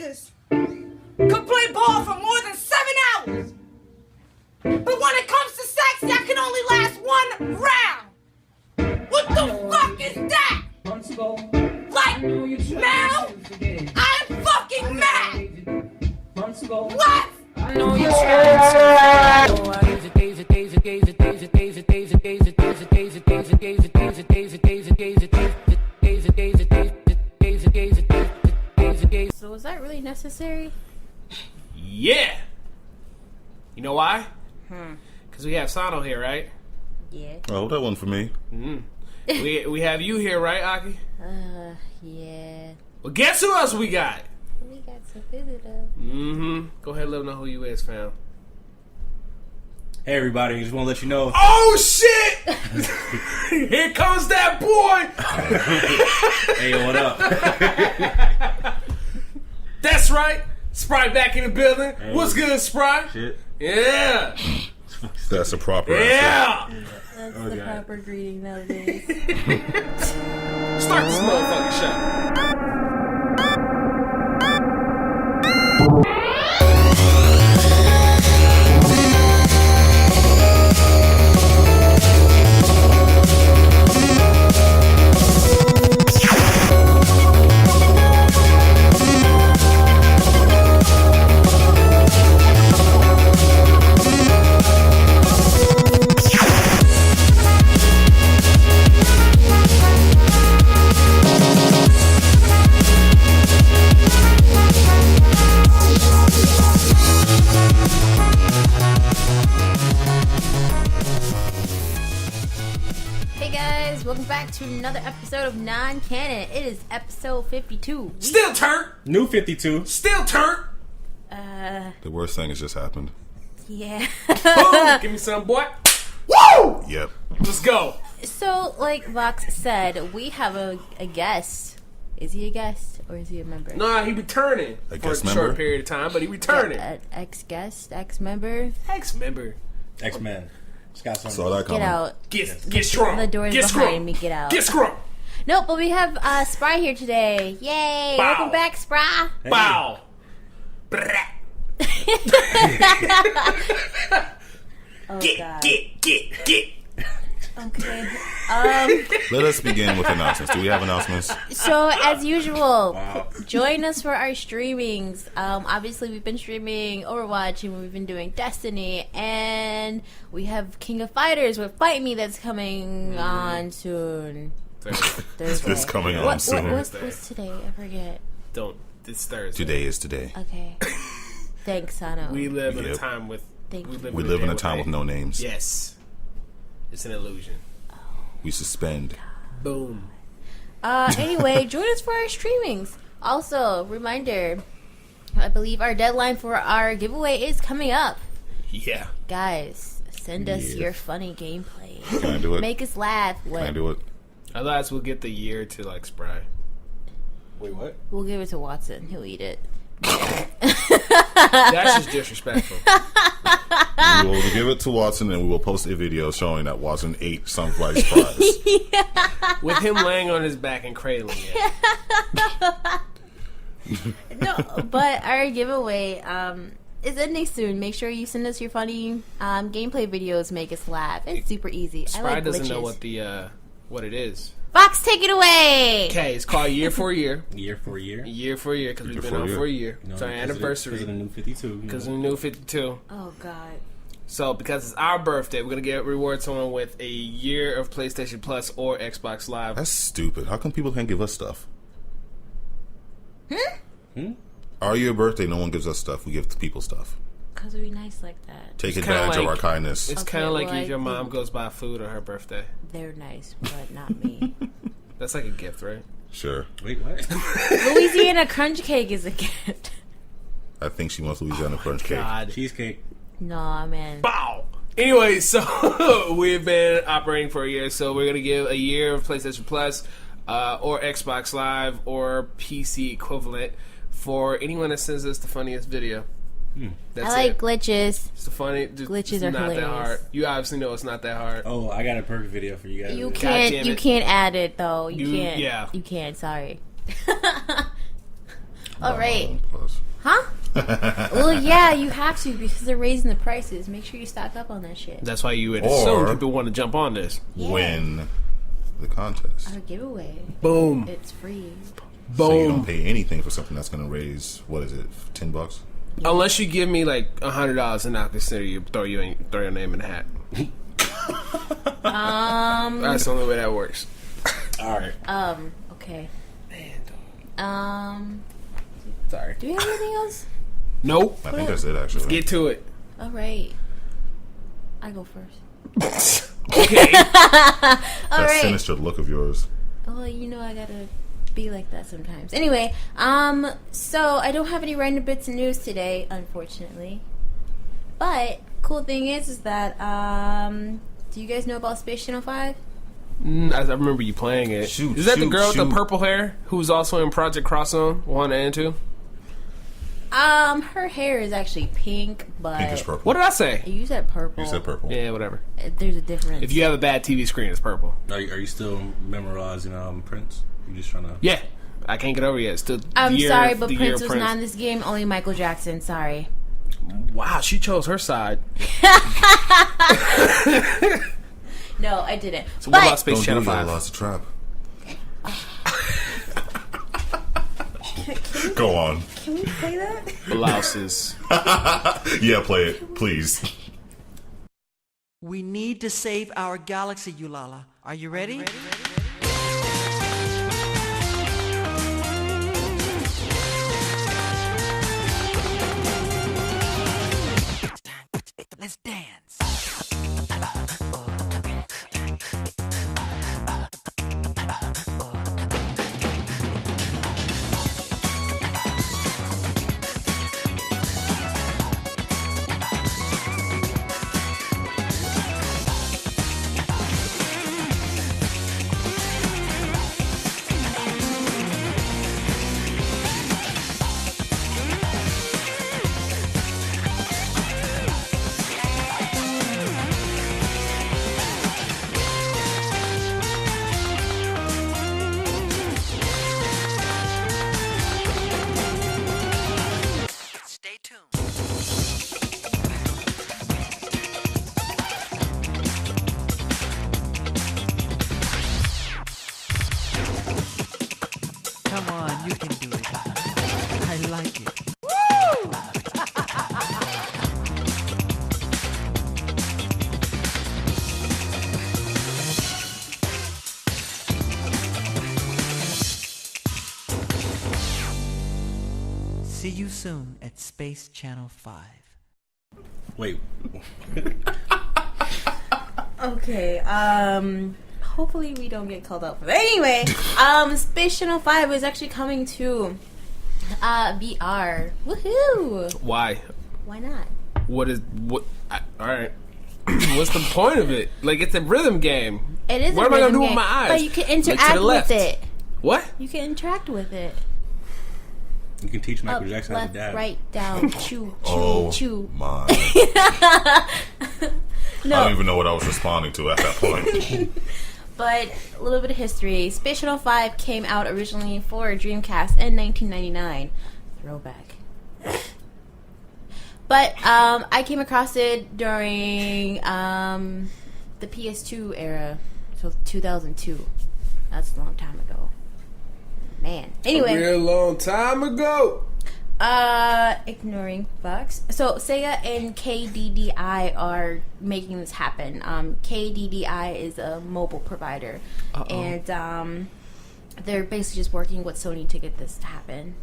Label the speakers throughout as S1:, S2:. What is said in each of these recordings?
S1: practice could play ball for more than 7 hours. But when it comes to sex, that can only last 1 round. What the fuck is that? Like, now, I'm fucking mad. What? I know you're
S2: So was that really necessary?
S3: Yeah. You know why? Because we have Sano here, right?
S2: Yeah.
S4: Oh, that one for me.
S3: We have you here, right, Aki?
S2: Yeah.
S3: Well, guess who else we got?
S2: We got some visitors.
S3: Go ahead and let them know who you is, fam.
S5: Hey everybody, just want to let you know.
S3: Oh shit! Here comes that boy!
S5: Hey, what up?
S3: That's right. Spry back in the building.
S5: Hey.
S3: What's good, Spry?
S5: Shit.
S3: Yeah.
S4: That's a proper answer.
S3: Yeah.
S2: That's the proper greeting nowadays.
S3: Start this motherfucking show.
S2: Welcome back to another episode of Non Canon. It is episode 52.
S3: Still turnt.
S5: New 52.
S3: Still turnt.
S4: The worst thing has just happened.
S2: Yeah.
S3: Boom. Give me some, boy. Woo!
S4: Yep.
S3: Let's go.
S2: So, like Vox said, we have a guest. Is he a guest or is he a member?
S3: Nah, he returning
S4: A
S3: for a
S4: guest
S3: short
S4: member?
S3: period of time, but he returning.
S2: Ex-guest, ex-member.
S3: Ex-member.
S5: X-Men. Just got something.
S4: Saw that
S2: Get
S4: coming.
S2: out.
S3: Get strong.
S2: The door's
S3: Get
S2: behind
S3: strong.
S2: me. Get out.
S3: Get strong.
S2: No, but we have Spry here today. Yay!
S3: Bow.
S2: Welcome back, Spry.
S5: Hey.
S3: Bow.
S2: Oh,
S3: Get.
S2: Okay.
S4: Let us begin with announcements. Do we have announcements?
S2: So, as usual,
S5: Wow.
S2: join us for our streamings. Obviously, we've been streaming Overwatch and we've been doing Destiny, and we have King of Fighters with Fight Me that's coming on soon. Thursday.
S4: It's coming on soon.
S2: What's today? I forget.
S3: Don't. It's Thursday.
S4: Today is today.
S2: Okay. Thanks, Sano.
S3: We live in a
S4: Yep.
S3: time with.
S2: Thank you.
S4: We live in a time with no names.
S3: Yes. It's an illusion.
S4: We suspend.
S3: Boom.
S2: Anyway, join us for our streamings. Also, reminder, I believe our deadline for our giveaway is coming up.
S3: Yeah.
S2: Guys, send us
S4: Yeah.
S2: your funny gameplay.
S4: Can I do it?
S2: Make us laugh.
S4: Can I do it?
S3: Otherwise, we'll get the year to like Spry.
S5: Wait, what?
S2: We'll give it to Watson. He'll eat it.
S3: That's just disrespectful.
S4: We will give it to Watson and we will post a video showing that Watson ate Sunfly's fries.
S3: With him laying on his back and cradling it.
S2: No, but our giveaway is ending soon. Make sure you send us your funny gameplay videos. Make us laugh. It's super easy. I
S3: Spry
S2: like
S3: doesn't
S2: glitches.
S3: know what it is.
S2: Fox, take it away.
S3: Okay, it's called Year for Year.
S5: Year for year.
S3: Year for Year, because we've been
S4: for
S3: on
S4: year.
S3: for a year.
S5: You know,
S3: It's our
S5: because
S3: anniversary.
S5: of the new 52.
S3: Because of the new 52.
S2: Oh God.
S3: So, because it's our birthday, we're going to reward someone with a year of PlayStation Plus or Xbox Live.
S4: That's stupid. How come people can't give us stuff? Our year birthday, no one gives us stuff. We give people stuff.
S2: Cause we nice like that.
S4: Take
S3: It's kinda
S4: advantage of
S3: like-
S4: our kindness.
S3: It's
S2: Okay,
S3: kind of like
S2: well,
S3: if your
S2: I
S3: mom
S2: think-
S3: goes buy food on her birthday.
S2: They're nice, but not me.
S3: That's like a gift, right?
S4: Sure.
S5: Wait, what?
S2: Louisiana crunch cake is a gift.
S4: I think she wants Louisiana crunch cake.
S3: God.
S5: Cheesecake.
S2: Nah, man.
S3: Bow! Anyway, so we've been operating for a year, so we're going to give a year of PlayStation Plus or Xbox Live or PC equivalent for anyone that sends us the funniest video. That's
S2: I like
S3: it.
S2: glitches.
S3: It's the funny.
S2: Glitches
S3: it's
S2: are
S3: not
S2: hilarious.
S3: that hard. You obviously know it's not that hard.
S5: Oh, I got a perfect video for you guys.
S2: You
S3: damn
S2: can't. You
S3: it.
S2: can't add it though. You
S3: You-
S2: can't.
S3: yeah.
S2: You can't. Sorry. All right.
S4: Plus.
S2: Huh? Well, yeah, you have to because they're raising the prices. Make sure you stock up on that shit.
S3: That's why you would
S4: Or-
S3: assume people want to jump on this.
S2: Yeah.
S4: Win the contest.
S2: Our giveaway.
S3: Boom.
S2: It's free.
S4: So you
S3: Boom.
S4: don't pay anything for something that's going to raise, what is it, $10?
S3: Unless you give me like $100 and I'll consider you throw your name in the hat. That's the only way that works.
S5: All right.
S2: Okay.
S3: Man, sorry.
S2: Do we have anything else?
S3: Nope.
S4: I think that's it, actually.
S3: Get to it.
S2: All right. I go first.
S3: Okay.
S2: All
S4: That
S2: right.
S4: sinister look of yours.
S2: Well, you know I gotta be like that sometimes. Anyway, so I don't have any random bits of news today, unfortunately. But cool thing is that do you guys know about Space Channel 5?
S3: I remember you playing it.
S4: Shoot,
S3: Is that the
S4: shoot,
S3: girl with
S4: shoot.
S3: the purple hair who's also in Project Cross Zone 1 and 2?
S2: Her hair is actually pink, but
S4: Pinkish purple.
S3: What did I say?
S2: you said purple.
S4: You said purple.
S3: Yeah, whatever.
S2: There's a difference.
S3: If you have a bad TV screen, it's purple.
S5: Are you still memorizing Prince? You just trying to?
S3: Yeah. I can't get over it yet. Still
S2: I'm
S3: the year,
S2: sorry, but
S3: the year
S2: Prince
S3: of
S2: was not in this game. Only Michael Jackson. Sorry.
S3: Wow, she chose her side.
S2: No, I didn't.
S3: So what about
S2: But
S3: Space
S4: Don't
S3: Channel
S4: do that,
S3: 5?
S4: lost the trap. Go on.
S2: can we play that?
S3: Blouses.
S4: Yeah, play it, please.
S6: We need to save our galaxy, Eulala. Are you ready? Let's dance. Stay tuned. Come on, you can do it. I like it. See you soon at Space Channel 5.
S5: Wait.
S2: Okay, hopefully we don't get called out for that. Anyway, Space Channel 5 is actually coming to VR. Woohoo!
S3: Why?
S2: Why not?
S3: Alright. What's the point of it? Like, it's a rhythm game.
S2: It is
S3: What
S2: a
S3: am I gonna
S2: rhythm
S3: do with
S2: game,
S3: my eyes?
S2: but you can
S3: Look to the
S2: interact
S3: left.
S2: with it.
S3: What?
S2: You can interact with it.
S5: You can teach Michael
S2: Up,
S5: Jackson how to
S2: left,
S5: dab.
S2: right, down, chew, chew,
S4: Oh,
S2: chew.
S4: my.
S2: No.
S4: I don't even know what I was responding to at that point.
S2: But a little bit of history. Space Channel 5 came out originally for Dreamcast in 1999. Throwback. But I came across it during the PS2 era, so 2002. That's a long time ago. Man.
S3: A
S2: Anyway,
S3: real long time ago.
S2: ignoring Fox. So Sega and KDDI are making this happen. KDDI is a mobile provider, and they're basically just working with Sony to get this to happen.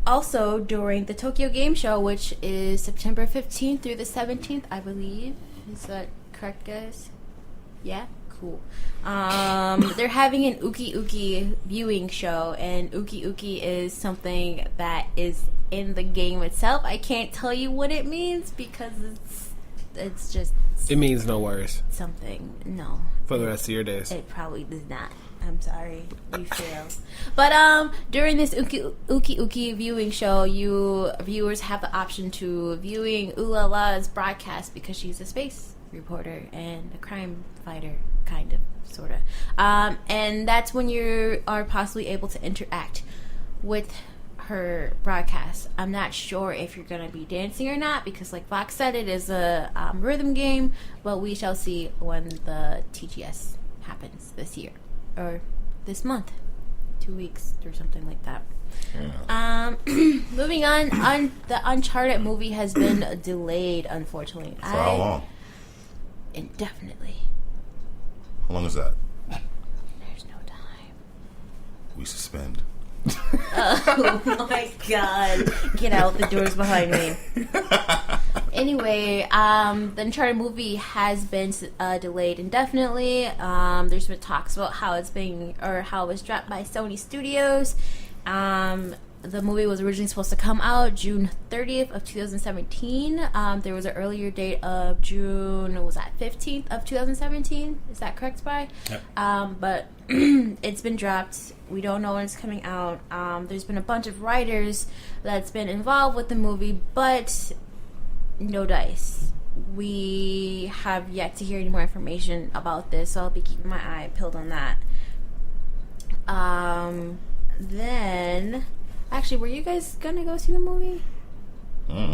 S2: Also, during the Tokyo Game Show, which is September 15th through the 17th, I believe. Is that correct, guys? Yeah? Cool. They're having an Uki Uki viewing show, and Uki Uki is something that is in the game itself. I can't tell you what it means because it's just
S3: It means no worries
S2: something. No.
S3: for the rest of your days.
S2: It probably does not. I'm sorry. You failed. But during this Uki viewing show, you viewers have the option to viewing Ulala's broadcast because she's a space reporter and a crime fighter, kind of, sort of. And that's when you are possibly able to interact with her broadcast. I'm not sure if you're gonna be dancing or not because, like Fox said, it is a rhythm game. But we shall see when the TGS happens this year or this month, 2 weeks or something like that. Yeah. Moving on, the Uncharted movie has been delayed, unfortunately.
S4: For how long?
S2: Indefinitely.
S4: How long is that?
S2: There's no time.
S4: We suspend.
S2: Oh my god. Get out, the door's behind me. Anyway, the Uncharted movie has been delayed indefinitely. There's been talks about how it's how it was dropped by Sony Studios. The movie was originally supposed to come out June 30th of 2017. There was an earlier date of June, was that 15th of 2017? Is that correct, Spy? Yep. But it's been dropped. We don't know when it's coming out. There's been a bunch of writers that's been involved with the movie, but no dice. We have yet to hear any more information about this, so I'll be keeping my eye peeled on that. Then, actually, were you guys gonna go see the movie?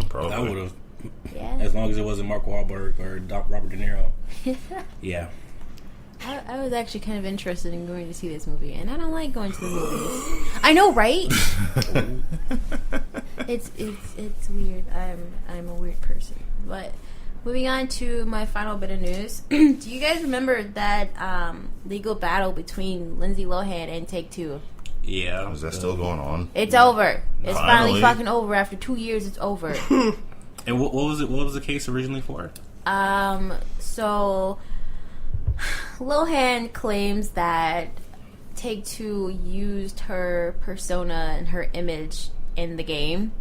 S4: Probably.
S5: I would have.
S2: Yeah.
S5: As long as it wasn't Mark Wahlberg or Robert De Niro. Yeah.
S2: I was actually kind of interested in going to see this movie, and I don't like going to the movies. I know, right? It's weird. I'm a weird person. But moving on to my final bit of news. Do you guys remember that legal battle between Lindsay Lohan and Take-Two?
S5: Yeah.
S4: Is that still going on?
S2: It's over. It's finally
S4: Finally.
S2: fucking over. After 2 years, it's over.
S5: And what was it? What was the case originally for?
S2: So Lohan claims that Take-Two used her persona and her image in the game.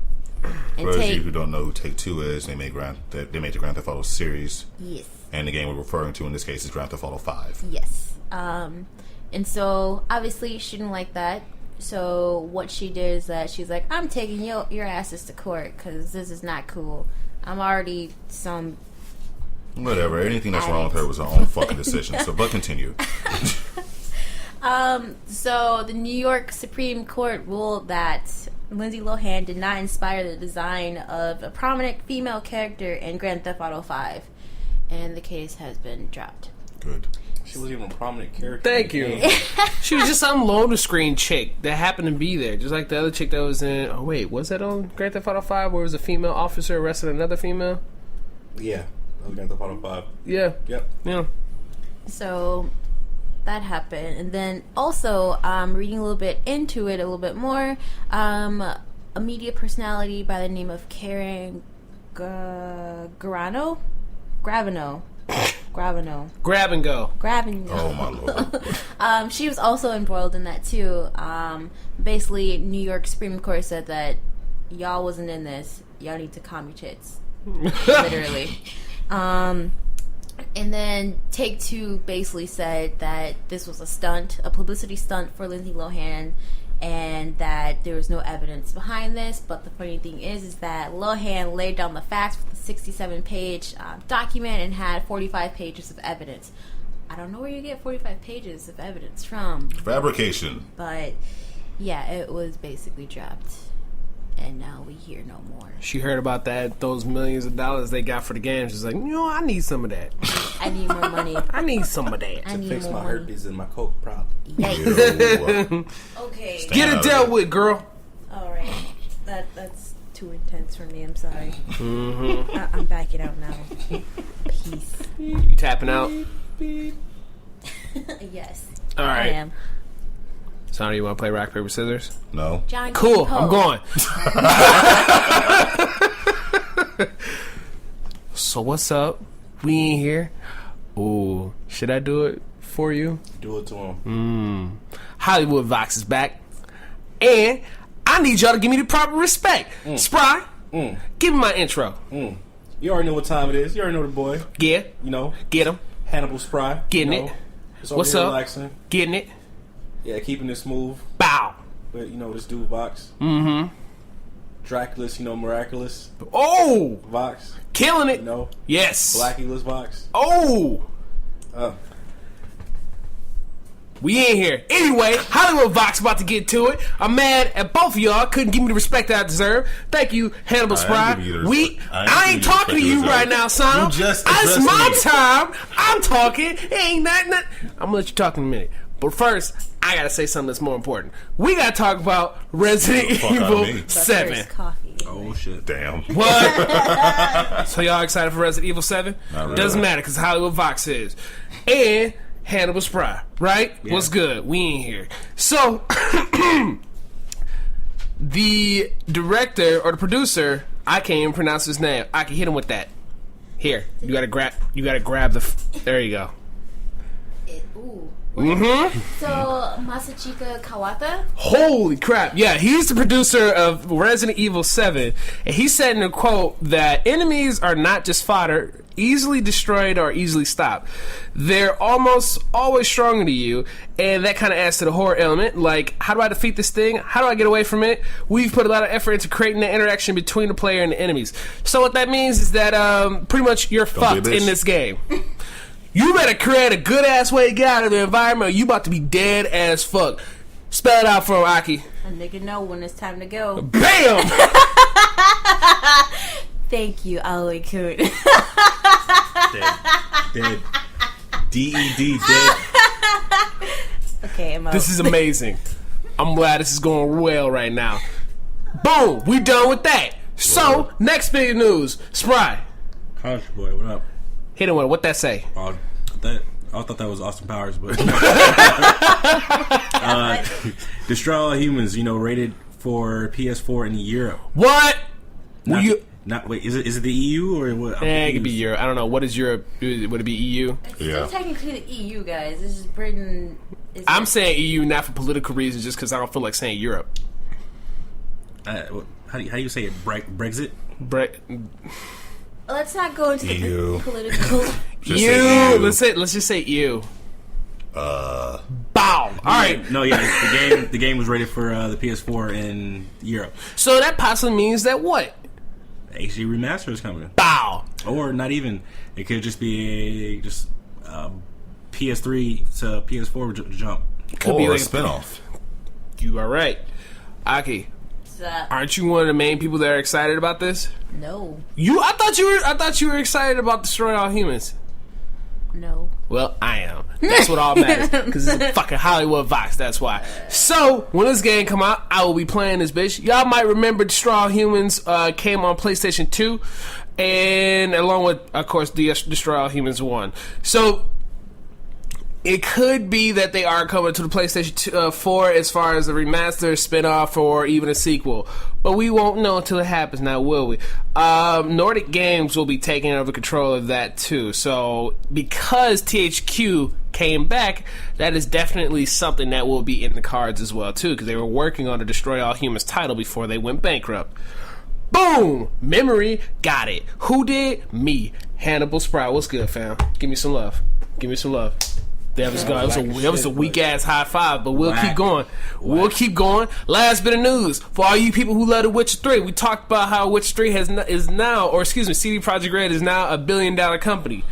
S2: And
S4: For those of you who don't know who Take-Two is, they made the Grand Theft Auto series.
S2: Yes.
S4: And the game we're referring to in this case is Grand Theft Auto 5.
S2: Yes. And so obviously she didn't like that. So what she did is that she's like, I'm taking your asses to court because this is not cool. I'm already some...
S4: Whatever. Anything that's wrong with her was her own fucking decision. So, but continue.
S2: So the New York Supreme Court ruled that Lindsay Lohan did not inspire the design of a prominent female character in Grand Theft Auto 5. And the case has been dropped.
S4: Good.
S5: She wasn't even a prominent character.
S3: Thank you. She was just some loader screen chick that happened to be there, just like the other chick that was in. Oh wait, was that on Grand Theft Auto 5 where it was a female officer arrested another female?
S5: Yeah, that was Grand Theft Auto 5.
S3: Yeah.
S5: Yep.
S3: Yeah.
S2: So that happened, and then also reading a little bit into it a little bit more. A media personality by the name of Karen Gravano.
S3: Grab and go.
S2: Oh
S4: my lord.
S2: She was also embroiled in that too. Basically, New York Supreme Court said that y'all wasn't in this. Y'all need to calm your tits. Literally. And then Take-Two basically said that this was a stunt, a publicity stunt for Lindsay Lohan, and that there was no evidence behind this. But the funny thing is that Lohan laid down the facts with a 67-page document and had 45 pages of evidence. I don't know where you get 45 pages of evidence from.
S4: Fabrication.
S2: But yeah, it was basically dropped, and now we hear no more.
S3: She heard about those millions of dollars they got for the game. She's like, I need some of that.
S2: I need more money.
S3: I need some of that.
S2: I need
S5: Fix
S2: more
S5: my
S2: money.
S5: herpes and my coke problem.
S2: Yikes. Okay.
S3: Get it dealt with, girl.
S2: All right. That's too intense for me. I'm sorry. Mm-hmm. I'm backing out now. Peace.
S3: You tapping out?
S2: Yes.
S3: All right.
S2: I am.
S3: Sonny, you want to play rock, paper, scissors?
S4: No.
S2: John
S3: Cool.
S2: Poe.
S3: I'm going. So what's up? We ain't here. Ooh, should I do it for you?
S5: Do it to him.
S3: Hollywood Vox is back, and I need y'all to give me the proper respect. Spry, give me my intro.
S5: You already know what time it is. You already know the boy.
S3: Yeah,
S5: You know,
S3: get him.
S5: Hannibal Spry.
S3: Getting
S5: you know,
S3: it.
S5: just over
S3: What's
S5: here
S3: up?
S5: Relaxing.
S3: Getting it.
S5: Yeah, keeping it smooth.
S3: Bow.
S5: But, this dude, Vox. Draculus, miraculous.
S3: Oh,
S5: Vox.
S3: killing it.
S5: Blackulous
S3: Yes.
S5: Vox.
S3: Oh, We in here. Anyway, Hollywood Vox about to get to it. I'm mad at both of y'all. Couldn't give me the respect I deserve. Thank you, Hannibal Spry. I ain't talking to you right now, son. It's my time. I'm talking. It ain't nothing. I'm gonna let you talk in a minute. But first, I gotta say something that's more important. We gotta talk about Resident Evil 7.
S5: Oh shit!
S4: Damn.
S3: What? So y'all excited for Resident Evil 7?
S4: Not really.
S3: Doesn't matter because Hollywood Vox is. And Hannibal Spry, right? Yeah. What's good? We ain't here. So, the director or the producer, I can't even pronounce his name. I can hit him with that. Here, you gotta grab the. There you go.
S2: Ooh.
S3: Mm-hmm.
S2: So Masachika Kawata.
S3: Holy crap! Yeah, he's the producer of Resident Evil 7, and he said in a quote that enemies are not just fodder, easily destroyed or easily stopped. They're almost always stronger to you, and that kind of adds to the horror element. Like, how do I defeat this thing? How do I get away from it? We've put a lot of effort into creating the interaction between the player and the enemies. So what that means is that pretty much you're fucked in this game. You better create a good ass way to get out of the environment, or you about to be dead as fuck. Spell it out for him, Aki.
S2: A nigga know when it's time to go.
S3: Bam!
S2: Thank you, Aoi-kun.
S5: Dead. D-E-D, dead.
S2: Okay, I'm out.
S3: This is amazing. I'm glad this is going well right now. Boom! We done with that. So, next big news. Spry.
S5: How's your boy? What up?
S3: Hit him with it. What that say?
S5: I thought that was Austin Powers, but Destroy All Humans, rated for PS4 in Europe.
S3: What?
S5: Wait, is it the EU or what?
S3: It could be Europe. I don't know. What is Europe? Would it be EU?
S2: It's still technically the EU, guys. This is Britain.
S3: I'm saying EU not for political reasons, just because I don't feel like saying Europe.
S5: How do you say it? Brexit?
S2: Let's not go into
S4: EU.
S2: the political.
S3: EU. Let's just say EU.
S4: Bow.
S3: All right.
S5: No, yeah. The game was rated for the PS4 in Europe.
S3: So that possibly means that what?
S5: HD remaster is coming.
S3: Bow.
S5: Or not even. It could just be PS3 to PS4 jump.
S3: Could
S4: be
S3: be
S4: like
S3: like
S4: a spinoff.
S3: You are right, Aki. Aren't you one of the main people that are excited about this?
S2: No.
S3: I thought you were excited about Destroy All Humans.
S2: No.
S3: Well, I am. That's what all matters. Because it's a fucking Hollywood Vox. That's why. So, when this game come out, I will be playing this bitch. Y'all might remember Destroy All Humans came on PlayStation 2. And along with, of course, Destroy All Humans 1. So, it could be that they are coming to the PlayStation 4 as far as a remaster, spin-off, or even a sequel. But we won't know until it happens now, will we? Nordic Games will be taking over control of that too. So because THQ came back, that is definitely something that will be in the cards as well too, because they were working on the Destroy All Humans title before they went bankrupt. Boom! Memory got it. Who did? Me. Hannibal Spry. What's good, fam? Give me some love. Give me some love. That was a weak ass high five, but we'll keep going. We'll keep going. Last bit of news for all you people who love The Witcher 3. We talked about how Witcher 3 is now, CD Projekt Red is now $1 billion company.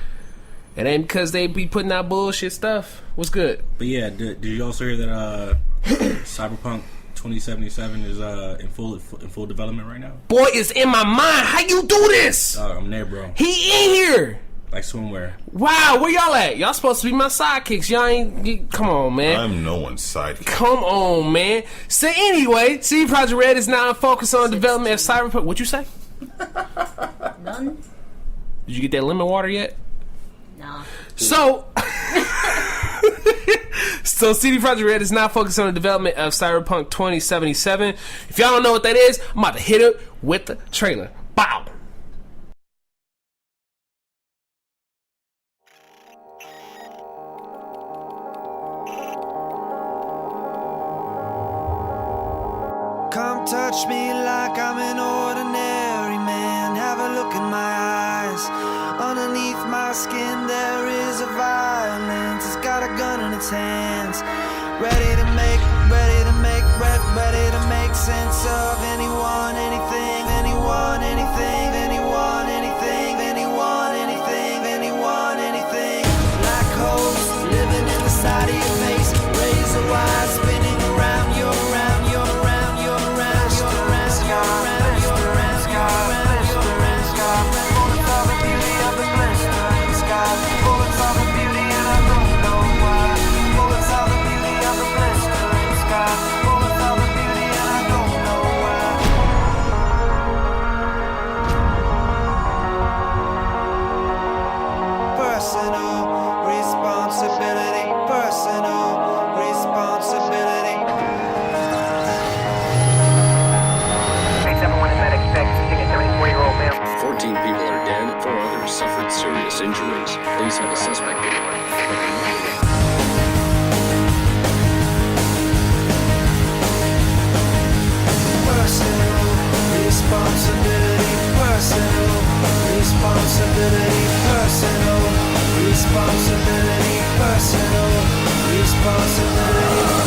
S3: It ain't because they be putting out bullshit stuff. What's good?
S5: But yeah, did you also hear that Cyberpunk 2077 is in full development right now?
S3: Boy, it's in my mind. How you do this?
S5: I'm there, bro.
S3: He in here.
S5: Like swimwear.
S3: Wow, where y'all at? Y'all supposed to be my sidekicks. Y'all ain't. Come on, man.
S4: I'm no one's sidekick.
S3: Come on, man. So anyway, CD Projekt Red is now focused on development of Cyberpunk. What'd you say?
S2: None.
S3: Did you get that lemon water yet?
S2: Nah.
S3: So CD Projekt Red is now focused on the development of Cyberpunk 2077. If y'all don't know what that is, I'm about to hit it with the trailer. Bow.
S7: Come touch me like I'm an ordinary man. Have a look in my eyes. Underneath my skin there is a violence. It's got a gun in its hands. Ready to make sense of anyone, anything, anyone, anything, anyone, anything, anyone, anything, anyone, anything. Black holes living in the side of your face.
S8: serious injuries. Police have a suspect anyway.
S7: Personal responsibility, personal responsibility, personal responsibility, personal responsibility.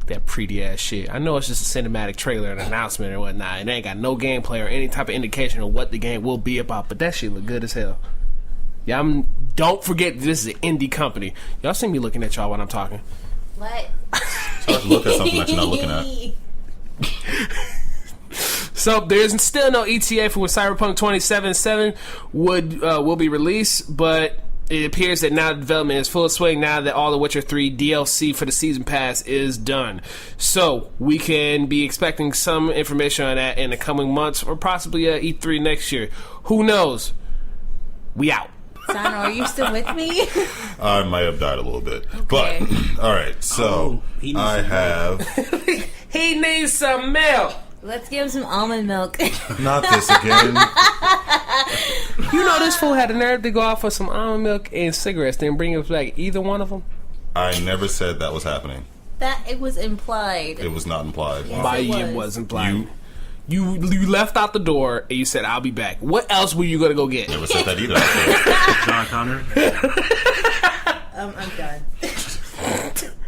S3: That pretty ass shit. I know it's just a cinematic trailer and announcement and whatnot, and it ain't got no gameplay or any type of indication of what the game will be about, but that shit look good as hell. Yeah, don't forget this is an indie company. Y'all see me looking at y'all when I'm talking.
S2: What?
S4: It's hard to look at something that you're not looking at.
S3: So there's still no ETA for when Cyberpunk 2077 will be released, but it appears that now the development is full swing now that all the Witcher 3 DLC for the Season Pass is done. So we can be expecting some information on that in the coming months or possibly E3 next year. Who knows? We out.
S2: Sano, are you still with me?
S4: I might have died a little bit.
S2: Okay.
S4: But, alright, so I have...
S3: He needs some milk.
S2: Let's give him some almond milk.
S4: Not this again.
S3: You know this fool had the nerve to go out for some almond milk and cigarettes, then bring us back either one of them?
S4: I never said that was happening.
S2: That it was implied.
S4: It was not implied.
S2: Yes,
S3: By
S2: it
S3: you,
S2: was.
S3: it was implied. You left out the door and you said, I'll be back. What else were you going to go get?
S4: Never said that either.
S5: John Connor.
S2: I'm done.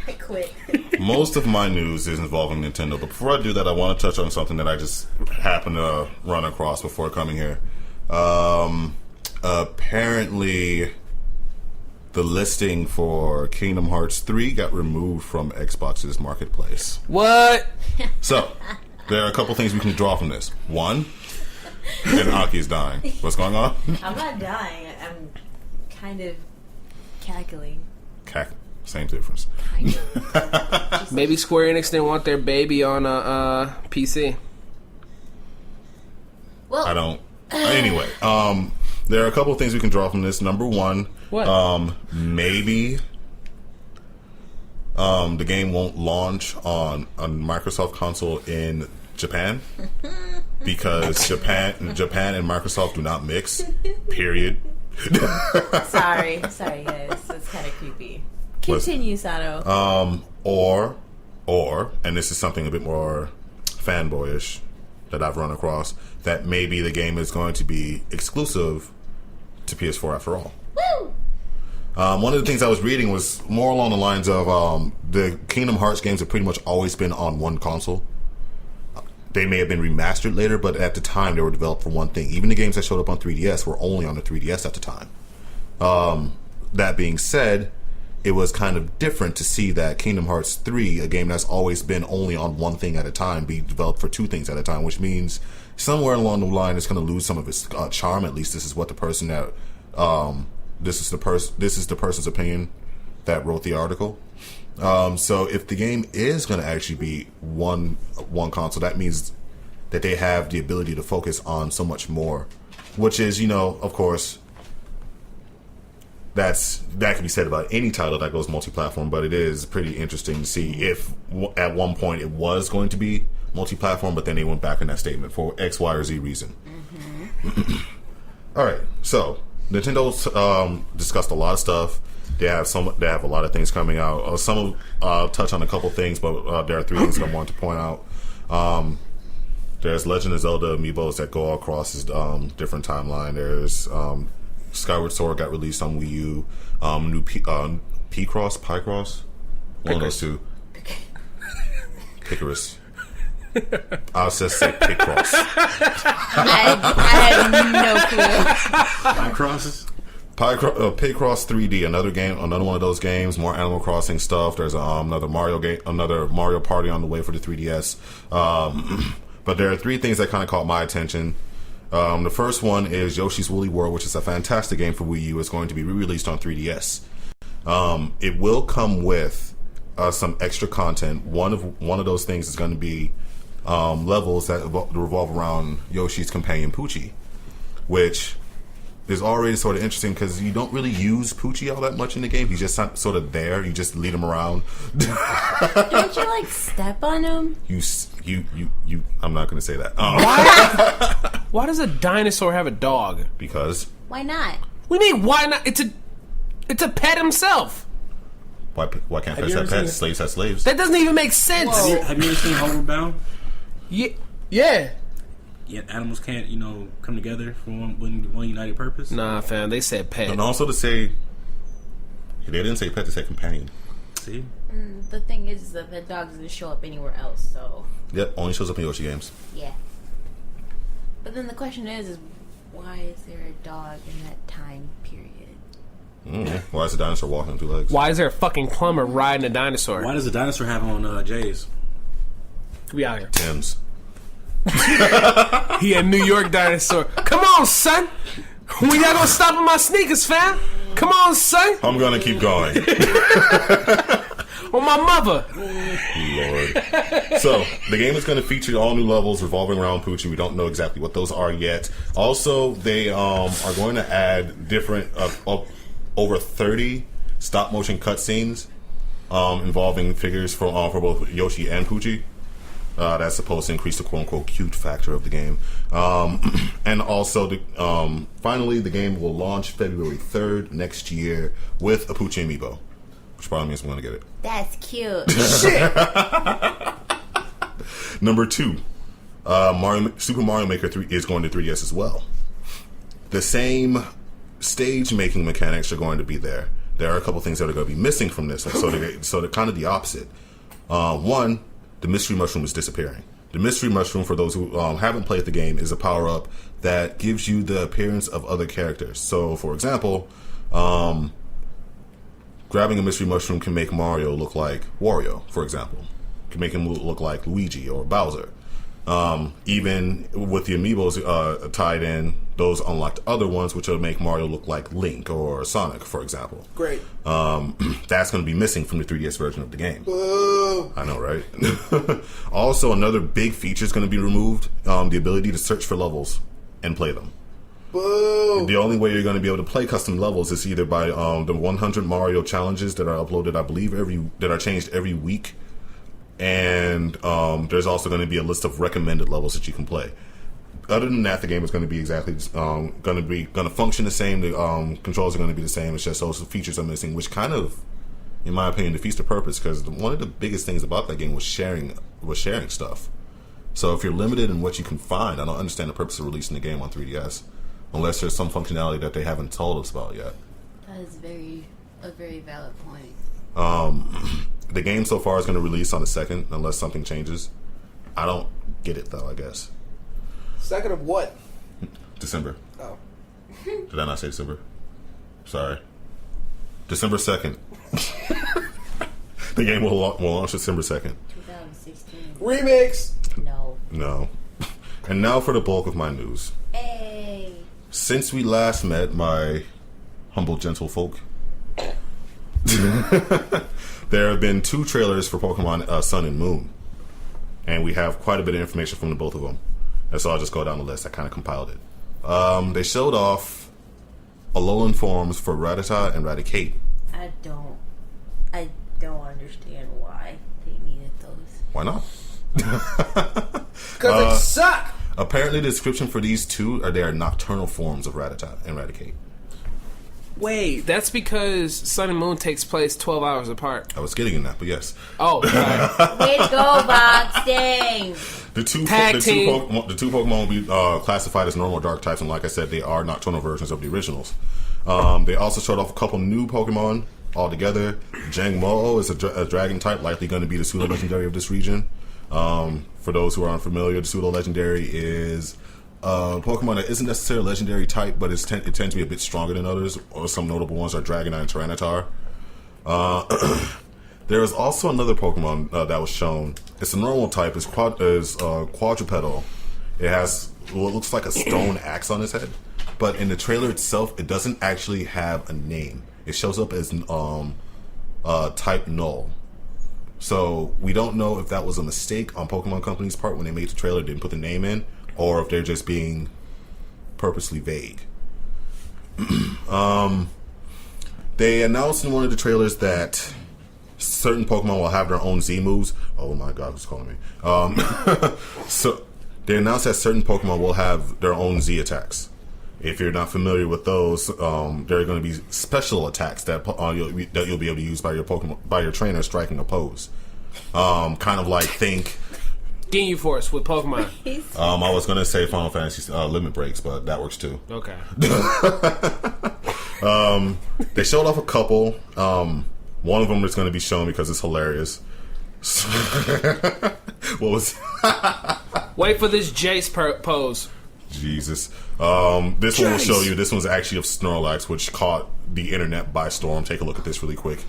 S2: I quit.
S4: Most of my news is involving Nintendo, but before I do that, I want to touch on something that I just happened to run across before coming here. Apparently, the listing for Kingdom Hearts 3 got removed from Xbox's marketplace.
S3: What?
S4: So, there are a couple things we can draw from this. One, and Aki is dying. What's going on?
S2: I'm not dying. I'm kind of cackling.
S4: Same difference.
S2: Kind of.
S3: Maybe Square Enix didn't want their baby on a PC.
S2: Well,
S4: I don't. Anyway, there are a couple of things we can draw from this. Number one,
S3: What?
S4: Maybe the game won't launch on a Microsoft console in Japan because Japan and Microsoft do not mix. Period.
S2: sorry guys. That's kind of creepy. Continue, Sano.
S4: Or, and this is something a bit more fanboyish that I've run across, that maybe the game is going to be exclusive to PS4 after all.
S2: Woo!
S4: One of the things I was reading was more along the lines of the Kingdom Hearts games have pretty much always been on one console. They may have been remastered later, but at the time they were developed for one thing. Even the games that showed up on 3DS were only on the 3DS at the time. That being said, it was kind of different to see that Kingdom Hearts 3, a game that's always been only on one thing at a time, be developed for two things at a time, which means somewhere along the line it's going to lose some of its charm. At least this is what the person that this is the person's opinion that wrote the article. So if the game is going to actually be one console, that means that they have the ability to focus on so much more, which is, of course, that can be said about any title that goes multi-platform, but it is pretty interesting to see if at one point it was going to be multi-platform, but then they went back on that statement for X, Y, or Z reason. Mm-hmm. All right, so Nintendo's discussed a lot of stuff. They have a lot of things coming out. I'll touch on a couple things, but there are three things that I want to point out. There's Legend of Zelda amiibos that go across this different timeline. There's Skyward Sword got released on Wii U. New Picross? One of those two. Picarus. I'll just say Picross.
S2: I had no clue.
S5: Picrosses?
S4: Picross 3D, another one of those games. More Animal Crossing stuff. There's another Mario game, another Mario Party on the way for the 3DS. But there are three things that kind of caught my attention. The first one is Yoshi's Woolly World, which is a fantastic game for Wii U. It's going to be re-released on 3DS. It will come with some extra content. One of those things is going to be levels that revolve around Yoshi's companion Poochie, which is already sort of interesting because you don't really use Poochie all that much in the game. He's just sort of there. You just lead him around.
S2: Don't you like step on him?
S4: You. I'm not going to say that.
S3: Why does a dinosaur have a dog?
S4: Because
S2: Why not?
S3: We mean why not? It's a pet himself.
S4: why can't
S5: Have
S4: pets
S5: you
S4: have
S5: ever seen
S4: pets? Slaves have slaves.
S3: That doesn't even make sense.
S5: Have you ever seen Homeward Bound?
S3: Yeah.
S5: Yeah, animals can't, come together for one united purpose.
S3: Nah, fam. They said pet.
S4: And also to say, they didn't say pet; they said companion.
S5: See?
S2: The thing is that the dog doesn't show up anywhere else, so
S4: Yep, only shows up in Yoshi games.
S2: yeah. But then the question is why is there a dog in that time period?
S4: Why is the dinosaur walking on two legs?
S3: Why is there a fucking plumber riding a dinosaur?
S5: Why does the dinosaur have on J's?
S3: We out here.
S4: Tim's.
S3: He a New York dinosaur. Come on, son. We not gonna stop at my sneakers, fam. Come on, son.
S4: I'm gonna keep going.
S3: On my mother.
S4: Lord. So, the game is going to feature all new levels revolving around Poochie. We don't know exactly what those are yet. Also, they are going to add different, over 30 stop-motion cutscenes involving figures for both Yoshi and Poochie. That's supposed to increase the quote-unquote cute factor of the game. And also, finally, the game will launch February 3rd next year with a Poochie amiibo. Which probably means I'm going to get it.
S2: That's cute.
S4: Number 2, Super Mario Maker 3 is going to 3DS as well. The same stage making mechanics are going to be there. There are a couple things that are going to be missing from this, so they're kind of the opposite. One, the mystery mushroom is disappearing. The mystery mushroom, for those who haven't played the game, is a power-up that gives you the appearance of other characters. So, for example, grabbing a mystery mushroom can make Mario look like Wario, for example. Can make him look like Luigi or Bowser. Even with the amiibos tied in, those unlocked other ones, which will make Mario look like Link or Sonic, for example.
S3: Great.
S4: That's going to be missing from the 3DS version of the game.
S3: Boo.
S4: I know, right? Also, another big feature is going to be removed, the ability to search for levels and play them.
S3: Boo.
S4: The only way you're going to be able to play custom levels is either by the 100 Mario challenges that are uploaded, I believe, that are changed every week. And there's also going to be a list of recommended levels that you can play. Other than that, the game is going to be exactly going to function the same. The controls are going to be the same. It's just those features are missing, which kind of, in my opinion, defeats the purpose. Because one of the biggest things about that game was sharing stuff. So if you're limited in what you can find, I don't understand the purpose of releasing the game on 3DS, unless there's some functionality that they haven't told us about yet.
S2: That is a very valid point.
S4: The game so far is going to release on the 2nd, unless something changes. I don't get it, though, I guess.
S3: 2nd of what?
S4: December.
S3: Oh.
S4: Did I not say December? Sorry. December 2nd. The game will launch December 2nd.
S2: 2016.
S3: Remix.
S2: No.
S4: And now for the bulk of my news.
S2: Hey.
S4: Since we last met, my humble gentlefolk, there have been 2 trailers for Pokemon Sun and Moon. And we have quite a bit of information from the both of them. And so I'll just go down the list. I kind of compiled it. They showed off Alolan forms for Rattata and Raticate.
S2: I don't understand why they needed those.
S4: Why not?
S3: Because they suck.
S4: Apparently the description for these 2 are they are nocturnal forms of Rattata and Raticate.
S3: Wait, that's because Sun and Moon takes place 12 hours apart.
S4: I was getting in that, but yes.
S3: Oh, sorry.
S2: Way to go, Box. Dang.
S4: The two
S3: team.
S4: Pokemon will be classified as normal dark types, and like I said, they are nocturnal versions of the originals. They also showed off a couple new Pokemon altogether. Jangmo is a dragon type, likely going to be the pseudo-legendary of this region. For those who are unfamiliar, the pseudo-legendary is Pokemon that isn't necessarily a legendary type, but it tends to be a bit stronger than others. Or some notable ones are Dragonite and Tyranitar. There is also another Pokemon that was shown. It's a normal type. It's quadrupedal. It has what looks like a stone axe on its head. But in the trailer itself, it doesn't actually have a name. it shows up as type null. So we don't know if that was a mistake on Pokemon Company's part when they made the trailer, didn't put the name in, or if they're just being purposely vague. They announced in one of the trailers that certain Pokemon will have their own Z moves. Oh my god, who's calling me? So they announced that certain Pokemon will have their own Z attacks. If you're not familiar with those, there are going to be special attacks that you'll be able to use by your Pokemon, by your trainer striking a pose. Kind of like think
S3: Ginyu Force with Pokemon.
S4: I was going to say Final Fantasy Limit Breaks, but that works too.
S3: Okay.
S4: They showed off a couple. One of them is going to be shown because it's hilarious. What was?
S3: Wait for this Jace pose.
S4: Jesus. This one will show you. This one's actually of Snorlax, which caught the internet by storm. Take a look at this really quick.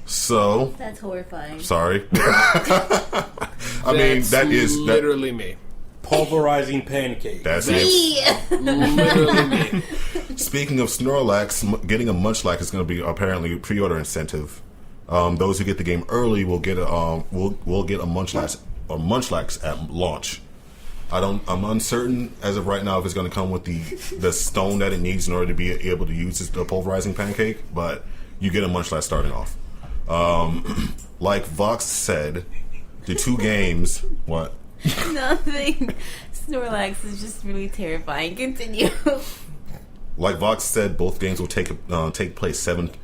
S4: So
S2: That's horrifying.
S4: sorry. I mean, that is
S3: literally me.
S5: Pulverizing Pancake.
S4: That's it.
S3: Literally me.
S4: Speaking of Snorlax, getting a Munchlax is going to be apparently a pre-order incentive. Those who get the game early will get a Munchlax at launch. I'm uncertain as of right now if it's going to come with the stone that it needs in order to be able to use the Pulverizing Pancake, but you get a Munchlax starting off. Like Vox said, the two games. What?
S2: Nothing. Snorlax is just really terrifying. Continue.
S4: Like Vox said, both games will take place 12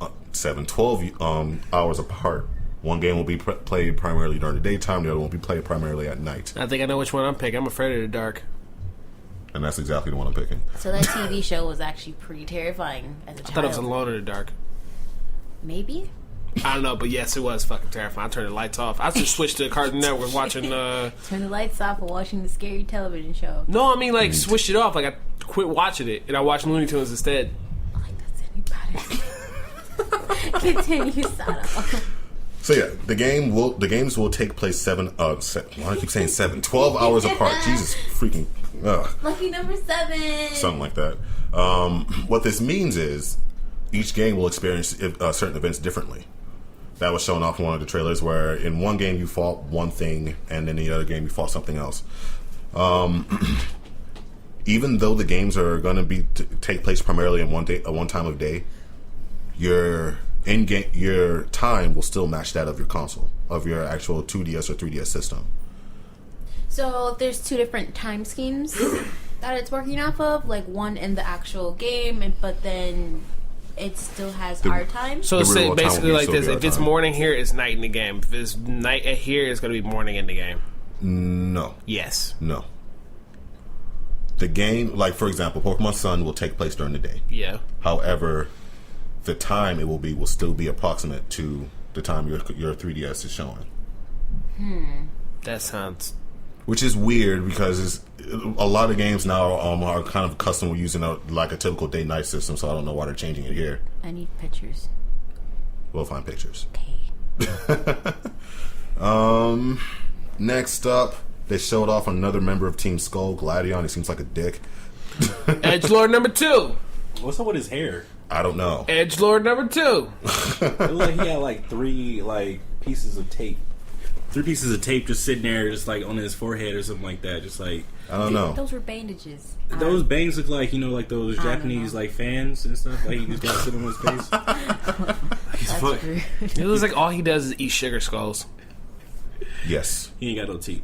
S4: hours apart. One game will be played primarily during the daytime. The other one will be played primarily at night.
S3: I think I know which one I'm picking. I'm afraid of the dark.
S4: And that's exactly the one I'm picking.
S2: So that TV show was actually pretty terrifying as a child.
S3: I thought it was Alone in the Dark.
S2: Maybe?
S3: I don't know, but yes, it was fucking terrifying. I turned the lights off. I just switched to Cartoon Network watching.
S2: Turn the lights off and watching the scary television show.
S3: No, I mean like switched it off. Like I quit watching it and I watched Looney Tunes instead.
S2: Like that's any better. Continue, Sada.
S4: So yeah, the games will take place 12 hours apart. Jesus freaking.
S2: Lucky number 7.
S4: Something like that. What this means is each game will experience certain events differently. That was shown off in one of the trailers, where in one game you fought one thing, and in the other game you fought something else. Even though the games are going to take place primarily in one time of day, your time will still match that of your console, of your actual 2DS or 3DS system.
S2: So there's 2 different time schemes that it's working off of, like one in the actual game, but then it still has our time.
S3: So it's basically like this: if it's
S4: time.
S3: morning here, it's night in the game. If it's night here, it's going to be morning in the game.
S4: No.
S3: Yes.
S4: No. The game, like for example, Pokemon Sun will take place during the day.
S3: Yeah.
S4: However, the time it will still be approximate to the time your 3DS is showing.
S3: That sounds.
S4: Which is weird because a lot of games now are kind of accustomed with using a typical day-night system, so I don't know why they're changing it here.
S2: I need pictures.
S4: We'll find pictures.
S2: Okay.
S4: Next up, they showed off another member of Team Skull, Gladion. He seems like a dick.
S3: Edgelord number 2.
S5: What's up with his hair?
S4: I don't know.
S3: Edgelord number 2.
S5: It looked like he had like 3 pieces of tape. 3 pieces of tape just sitting there, just like on his forehead or something like that. Just like
S4: I don't know.
S2: Those were bandages.
S5: Those bangs look like like those Japanese like fans and stuff. Like he just got sit on his face.
S2: That's true.
S3: It looks like all he does is eat sugar skulls.
S4: Yes.
S5: He ain't got no teeth.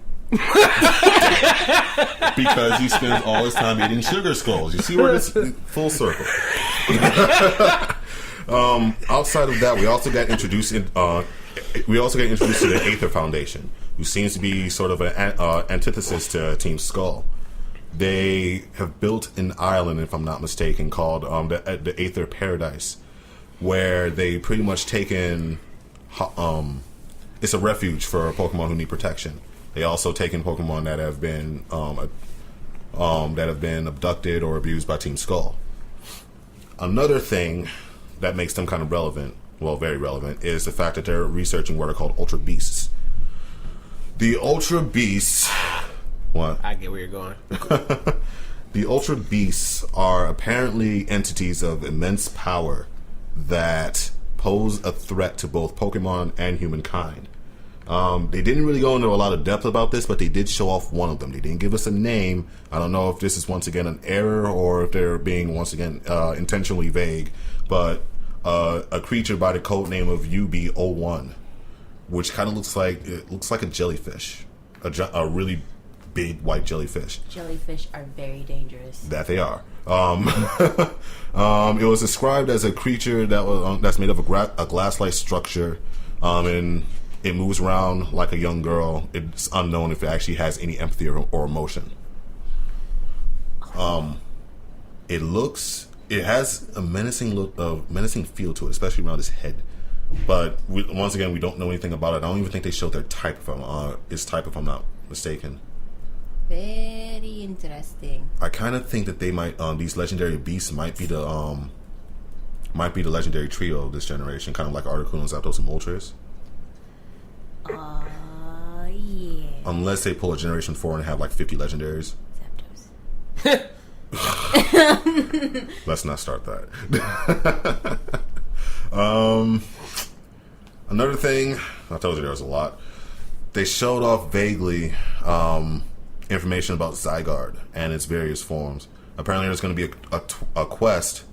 S4: Because he spends all his time eating sugar skulls. You see where it's full circle. Outside of that, we also got introduced to the Aether Foundation, who seems to be sort of an antithesis to Team Skull. They have built an island, if I'm not mistaken, called the Aether Paradise, where they pretty much taken. It's a refuge for Pokemon who need protection. They also taken Pokemon that have been abducted or abused by Team Skull. Another thing that makes them kind of relevant, well, very relevant, is the fact that they're researching what are called Ultra Beasts. The Ultra Beasts. What?
S3: I get where you're going.
S4: The Ultra Beasts are apparently entities of immense power that pose a threat to both Pokemon and humankind. They didn't really go into a lot of depth about this, but they did show off one of them. They didn't give us a name. I don't know if this is once again an error or if they're being once again intentionally vague, but a creature by the code name of UB01, which kind of looks like a jellyfish, a really big white jellyfish.
S2: Jellyfish are very dangerous.
S4: That they are. It was described as a creature that's made of a glass-like structure, and it moves around like a young girl. It's unknown if it actually has any empathy or emotion. It has a menacing feel to it, especially around its head. But once again, we don't know anything about it. I don't even think they showed their type. If I'm not mistaken.
S2: Very interesting.
S4: I kind of think that they might these legendary beasts might be the legendary trio of this generation, kind of like Articuno, Zapdos, and Moltres.
S2: Yeah.
S4: Unless they pull a Generation 4 and have like 50 legendaries.
S2: Zapdos.
S4: Let's not start that. Another thing, I told you there was a lot. They showed off vaguely information about Zygarde and its various forms. Apparently there's going to be a quest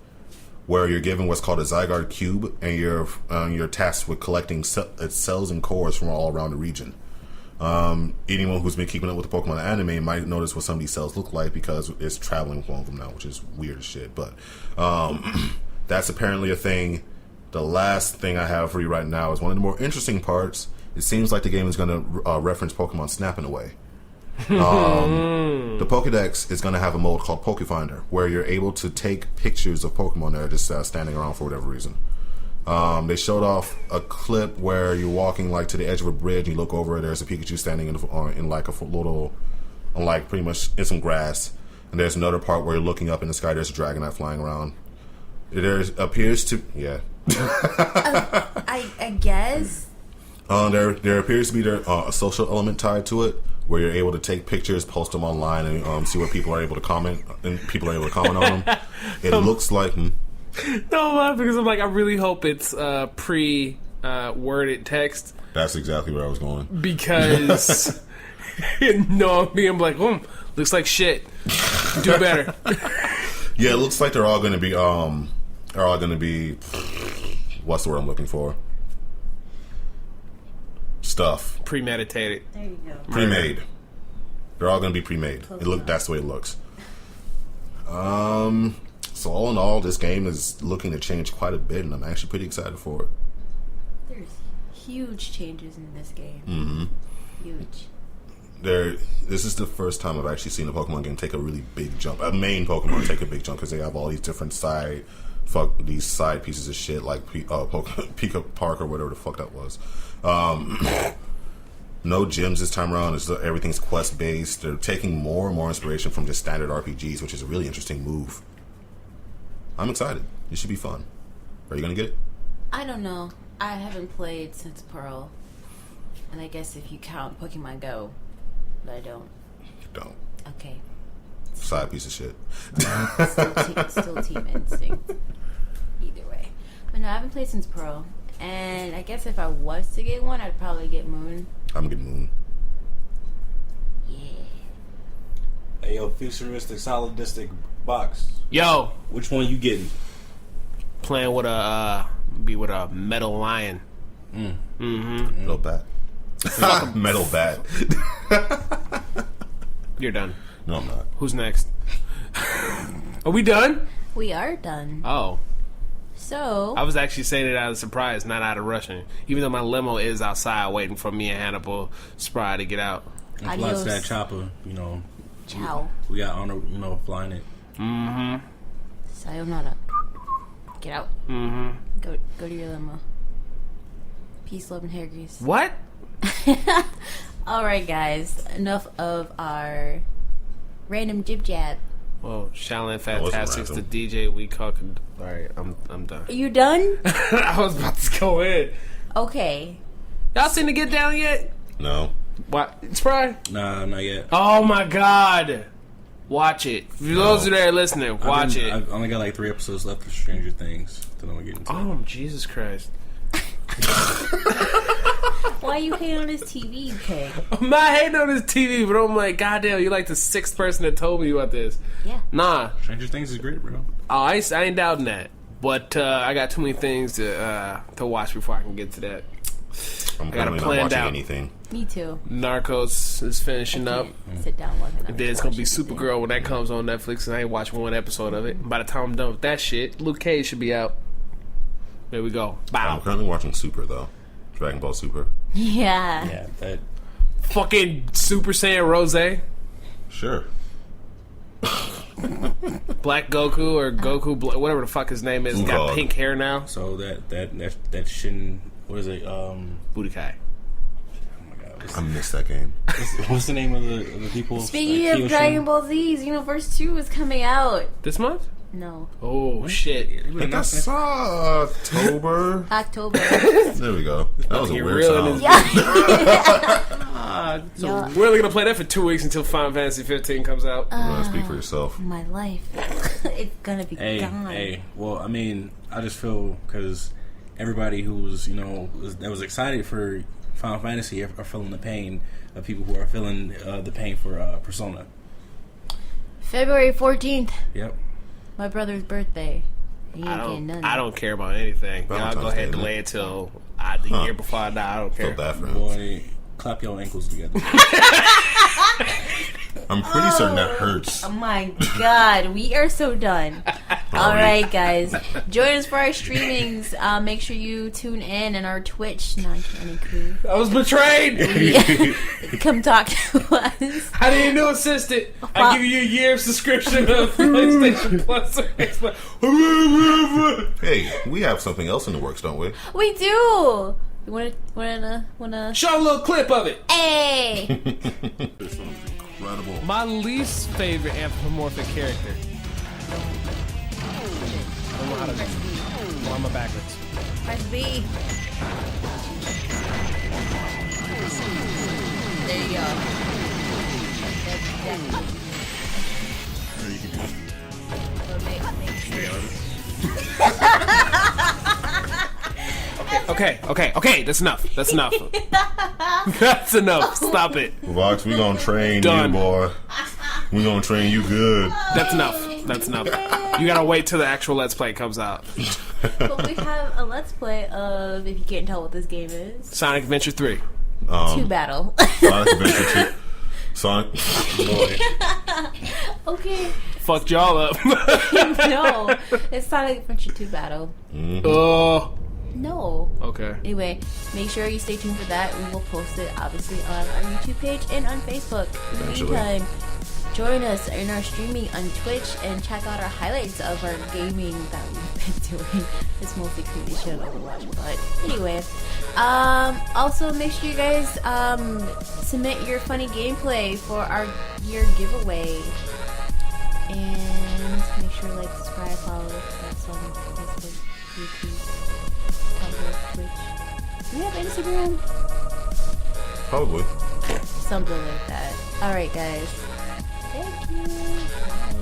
S4: where you're given what's called a Zygarde Cube, and you're tasked with collecting its cells and cores from all around the region. Anyone who's been keeping up with the Pokemon anime might notice what some of these cells look like because it's traveling from them now, which is weird as shit. But that's apparently a thing. The last thing I have for you right now is one of the more interesting parts. It seems like the game is going to reference Pokemon Snap in a way. The Pokedex is going to have a mode called Pokefinder, where you're able to take pictures of Pokemon that are just standing around for whatever reason. They showed off a clip where you're walking like to the edge of a bridge, and you look over, there's a Pikachu standing in like a little, like pretty much in some grass, and there's another part where you're looking up in the sky, there's a Dragonite flying around. There appears to, yeah.
S2: I guess.
S4: There appears to be a social element tied to it, where you're able to take pictures, post them online, and see what people are able to comment, and people are able to comment on them. It looks like.
S3: No, because I'm like, I really hope it's pre-worded text.
S4: That's exactly where I was going.
S3: Because knowing me, I'm like, looks like shit. Do better.
S4: Yeah, it looks like they're all going to be. What's the word I'm looking for? Stuff.
S3: Premeditated.
S2: There you go.
S4: Pre-made. They're all going to be pre-made. That's the way it looks. So all in all, this game is looking to change quite a bit, and I'm actually pretty excited for it.
S2: There's huge changes in this game.
S4: Mm-hmm.
S2: Huge.
S4: This is the first time I've actually seen a Pokemon game take a really big jump. A main Pokemon take a big jump, because they have all these different side pieces of shit like Pika Park or whatever the fuck that was. No gyms this time around. Everything's quest based. They're taking more and more inspiration from just standard RPGs, which is a really interesting move. I'm excited. It should be fun. Are you gonna get it?
S2: I don't know. I haven't played since Pearl, and I guess if you count Pokemon Go, but I don't.
S4: Don't.
S2: Okay.
S4: Side piece of shit.
S2: Still Team Instinct. Either way, but no, I haven't played since Pearl, and I guess if I was to get one, I'd probably get Moon.
S4: I'm getting Moon.
S2: Yeah.
S5: Hey, yo, futuristic, solidistic box.
S3: Yo,
S5: Which one you getting?
S3: playing with a metal lion.
S4: Metal bat. Metal bat.
S3: You're done.
S4: No, I'm not.
S3: Who's next? Are we done?
S2: We are done.
S3: Oh,
S2: So
S3: I was actually saying it out of surprise, not out of rushing. Even though my limo is outside waiting for me and Hannibal Spry to get out.
S5: And
S2: Adios.
S5: plus that chopper,
S2: Ciao.
S5: We got honor, flying it.
S3: Mm-hmm.
S2: Sayonara. Get out.
S3: Mm-hmm.
S2: Go to your limo. Peace, love, and hair grease.
S3: What?
S2: Alright, guys. Enough of our random jib jab.
S3: Well, Shaolin
S4: That wasn't
S3: Fantastics, the
S4: random.
S3: DJ we talking. Alright, I'm done.
S2: Are you done?
S3: I was about to go in.
S2: Okay.
S3: Y'all seen the Get Down yet?
S4: No.
S3: What? Spry?
S5: Nah, not yet.
S3: Oh my god. Watch it. For those of you that are listening, watch it.
S5: I've only got like 3 episodes left of Stranger Things. Then I'm gonna get into it.
S3: Oh, Jesus Christ.
S2: Why you hate on his TV, Pig?
S3: I'm not hating on this TV, but I'm like, goddamn, you're like the 6th person that told me about this.
S2: Yeah.
S3: Nah.
S5: Stranger Things is great, bro.
S3: Oh, I ain't doubting that. But I got too many things to watch before I can get to that.
S4: I'm
S3: gotta
S4: currently not
S3: plan
S4: watching
S3: out.
S4: anything.
S2: Me too.
S3: Narcos is finishing up.
S2: Sit down long enough.
S3: And then it's gonna be Supergirl when that comes on Netflix, and I ain't watching one episode of it. By the time I'm done with that shit, Luke Cage should be out. There we go.
S4: I'm
S3: Bow.
S4: currently watching Super though. Dragon Ball Super.
S2: Yeah.
S5: Yeah, that.
S3: Fucking Super Saiyan Rose.
S4: Sure.
S3: Black Goku or Goku, whatever the fuck his name is, got
S4: Lohan.
S3: pink hair now.
S5: So that Shin. What is it?
S3: Budokai.
S5: Oh my god.
S4: I missed that game.
S5: What's the name of the people?
S2: Speaking of Dragon Ball Z, Xenoverse 2 is coming out.
S3: This month?
S2: No.
S3: Oh shit!
S4: I think I saw October.
S2: October.
S4: There we go. That was a
S3: You're
S4: weird
S3: reeling
S4: sound.
S2: Yeah.
S3: So we're only gonna play that for 2 weeks until Final Fantasy 15 comes out.
S4: You want to speak for yourself?
S2: My life. It's gonna be gone.
S5: Hey. Well, I mean, I just feel because everybody who was, that was excited for Final Fantasy are feeling the pain of people who are feeling the pain for Persona.
S2: February 14th.
S5: Yep.
S2: My brother's birthday. He ain't getting none.
S3: I don't care about anything. Y'all
S4: Valentine's
S3: go ahead and
S4: Day,
S3: delay it till the year before I die. I don't care.
S4: Felt bad for him.
S5: Boy, clap your ankles together.
S4: I'm pretty certain that hurts.
S2: Oh my god, we are so done. Alright, guys. Join us for our streamings. Make sure you tune in on our Twitch, Non Canon Crew.
S3: I was betrayed.
S2: Come talk to us.
S3: I need a new assistant. I give you a year of subscription of PlayStation Plus or Xbox.
S4: Hey, we have something else in the works, don't we?
S2: We do. You wanna?
S3: Show a little clip of it.
S2: Hey.
S4: This one's incredible.
S3: My least favorite anthropomorphic character. I don't know how to do it. Why am I backwards?
S2: Press B. There you go.
S3: Okay. That's enough. That's enough. That's enough. Stop it.
S4: Vox, we gonna train
S3: Done.
S4: you, boy. We gonna train you good.
S3: That's enough. You gotta wait till the actual Let's Play comes out.
S2: But we have a Let's Play of, if you can't tell what this game is,
S3: Sonic Adventure 3.
S2: 2 Battle.
S4: Sonic Adventure 2. Sonic.
S5: Boy.
S2: Okay.
S3: Fucked y'all up.
S2: No. It's Sonic Adventure 2 Battle.
S3: Oh.
S2: No.
S3: Okay.
S2: Anyway, make sure you stay tuned for that. We will post it, obviously, on our YouTube page and on Facebook. In the
S4: Eventually.
S2: meantime, join us in our streaming on Twitch and check out our highlights of our gaming that we've been doing. It's mostly creation and Overwatch, but anyway. Also, make sure you guys submit your funny gameplay for our year giveaway. And make sure to like, subscribe, follow us on Facebook, YouTube, Tumblr, Twitch. Do we have Instagram?
S4: Probably.
S2: Something like that. Alright, guys. Thank you. Bye.